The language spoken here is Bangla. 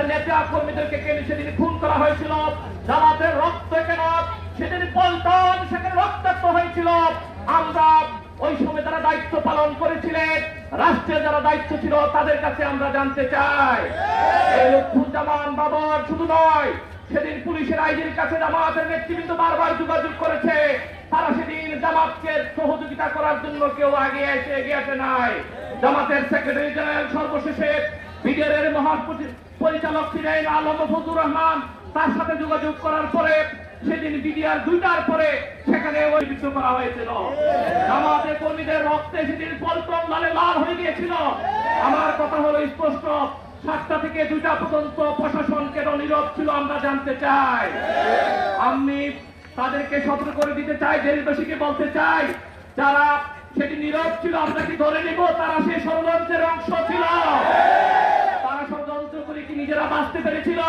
নেতা কর্মীদেরকে কেন সেদিন খুন করা হয়েছিল, জামাতের রক্ত কেন সেদিন পল্টন সেখানে রক্তাক্ত হয়েছিল। আমরা ওই সময় যারা দায়িত্ব পালন করেছিলেন, রাষ্ট্রের যারা দায়িত্ব ছিল, তাদের কাছে আমরা জানতে চাই। এই লুৎফুজ্জামান বাবর শুধু নয়, সেদিন পুলিশের আইজির কাছে জামাতের নেতৃবৃন্দ বারবার যোগাযোগ করেছে। তারা সেদিন জামাতকে সহযোগিতা করার জন্য কেউ এগিয়ে আসে নাই। জামাতের সেক্রেটারি জেনারেল সর্বশেষে বিডিআর মহাপরিচালক ছিলেন আলম ফজলুর রহমান, তার সাথে যোগাযোগ করার পরে সেদিন বিডিআর 2টার পরে সেখানে অভিযুক্ত করা হয়েছিল। জামাতের কর্মীদের রক্তে সেদিন পল্টন লালে লাল হয়ে গিয়েছিল। আমার কথা হলো স্পষ্ট, 7টা থেকে 2টা পর্যন্ত প্রশাসন কেন নীরব ছিল আমরা জানতে চাই। আমি তাদেরকে সতর্ক করে দিতে চাই, দেশবাসীকে বলতে চাই, যারা সেটি নীরব ছিল আমরা কি ধরে নিব তারা সেই ষড়যন্ত্রের অংশ ছিল? তারা ষড়যন্ত্র করে কি নিজেরা বাঁচতে পেরেছিল?